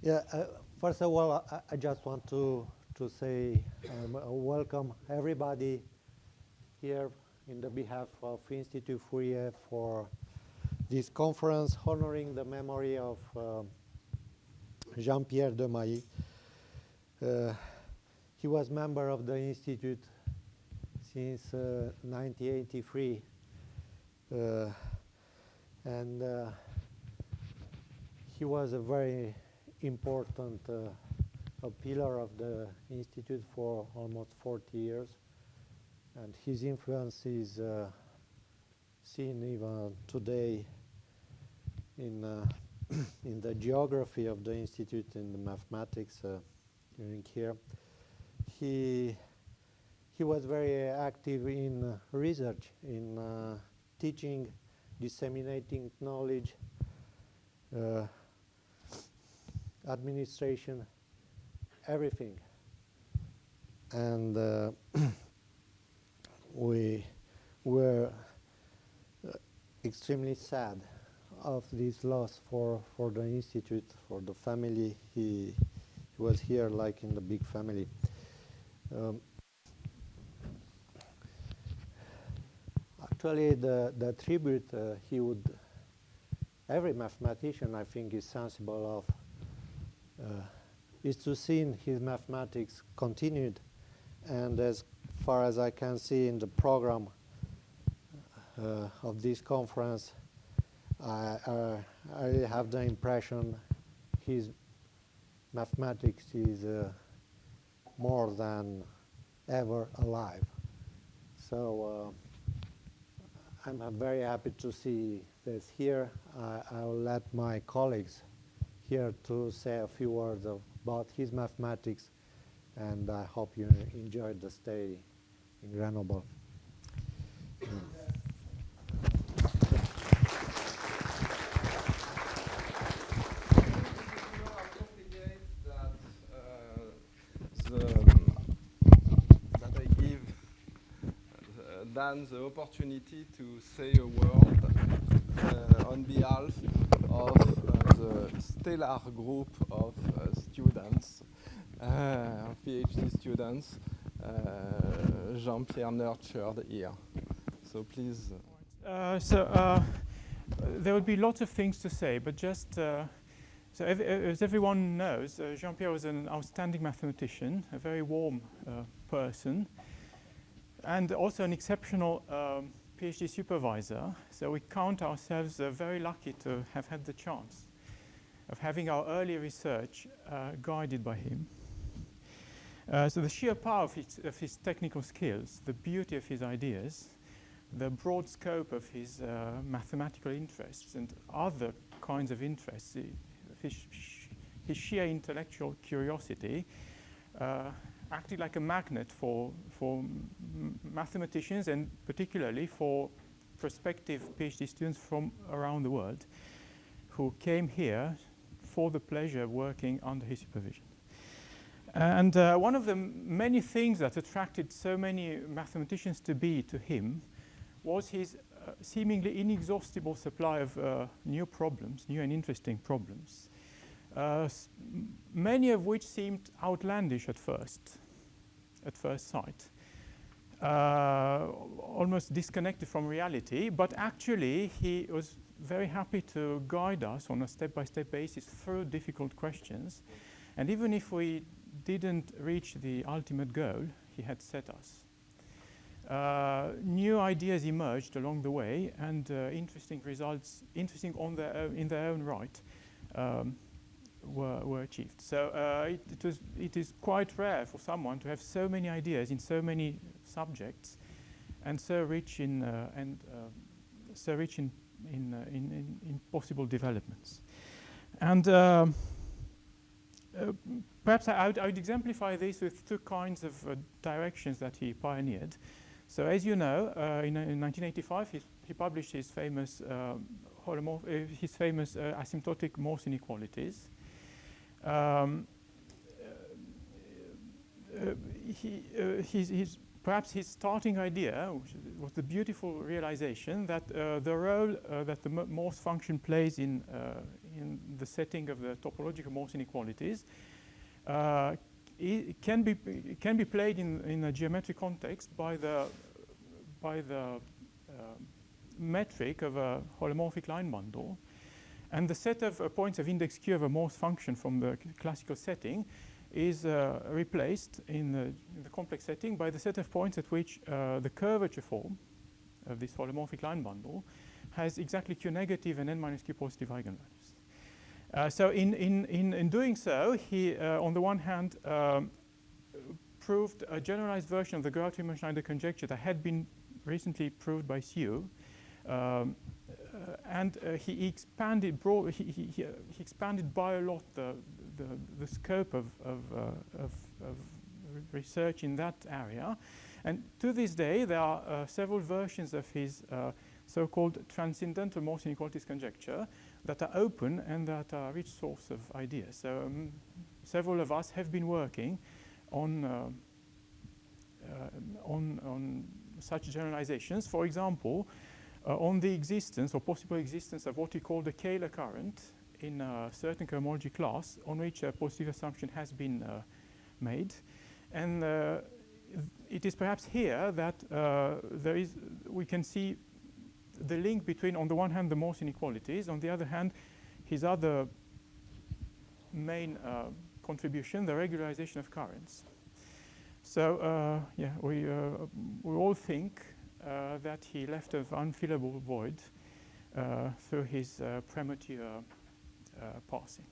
Yeah, first of all, I just want to say welcome everybody here in the behalf of Institut Fourier for this conference honoring the memory of Jean-Pierre de Mailly. He was member of the Institute since 1983, and he was a very important a pillar of the Institute for almost 40 years, and his influence is seen even today in in the geography of the Institute, in the mathematics during here. He was very active in research, in teaching, disseminating knowledge, administration, everything. And we were extremely sad of this loss for the Institute, for the family. He was here like in the big family. Actually, the tribute he would, every mathematician I think is sensible of, is to see his mathematics continued. And as far as I can see in the program of this conference, I have the impression his mathematics is more than ever alive. So I'm very happy to see this here. I'll let my colleagues here to say a few words about his mathematics, and I hope you enjoyed the stay in Grenoble. That I give Dan the opportunity to say a word on behalf of the stellar group of students, PhD students, Jean-Pierre nurtured here. So please. There would be lots of things to say, but just as everyone knows, Jean-Pierre was an outstanding mathematician, a very warm person, and also an exceptional PhD supervisor. So we count ourselves very lucky to have had the chance of having our early research guided by him. So the sheer power of his technical skills, the beauty of his ideas, the broad scope of his mathematical interests and other kinds of interests, his sheer intellectual curiosity acted like a magnet for mathematicians, and particularly for prospective PhD students from around the world who came here for the pleasure of working under his supervision. And one of the many things that attracted so many mathematicians to him was his seemingly inexhaustible supply of new problems, new and interesting problems, many of which seemed outlandish at first sight, almost disconnected from reality. But actually, he was very happy to guide us on a step-by-step basis through difficult questions. And even if we didn't reach the ultimate goal he had set us, new ideas emerged along the way, and interesting results, interesting in their own right, were achieved. So it is quite rare for someone to have so many ideas in so many subjects, and so rich in possible developments. And perhaps I would exemplify this with two kinds of directions that he pioneered. So, as you know, in 1985, he published his famous asymptotic Morse inequalities. Perhaps his starting idea was the beautiful realization that the role that the Morse function plays in in the setting of the topological Morse inequalities it can be played in a geometric context by the metric of a holomorphic line bundle, and the set of points of index Q of a Morse function from the classical setting is replaced in the complex setting by the set of points at which the curvature form of this holomorphic line bundle has exactly Q negative and n minus Q positive eigenvalues. So in doing so, he, on the one hand, proved a generalized version of the Gauss-Riemann-Schneider conjecture that had been recently proved by Siu, and he expanded by a lot the scope of research in that area. And to this day, there are several versions of his so-called transcendental Morse inequalities conjecture that are open and that are a rich source of ideas. So several of us have been working on such generalizations. For example, on the existence or possible existence of what we call the Kähler current in a certain cohomology class on which a positive assumption has been made. And it is perhaps here that we can see the link between, on the one hand, the Morse inequalities, on the other hand, his other main contribution, the regularization of currents. So yeah, we all think that he left an unfillable void through his premature passing.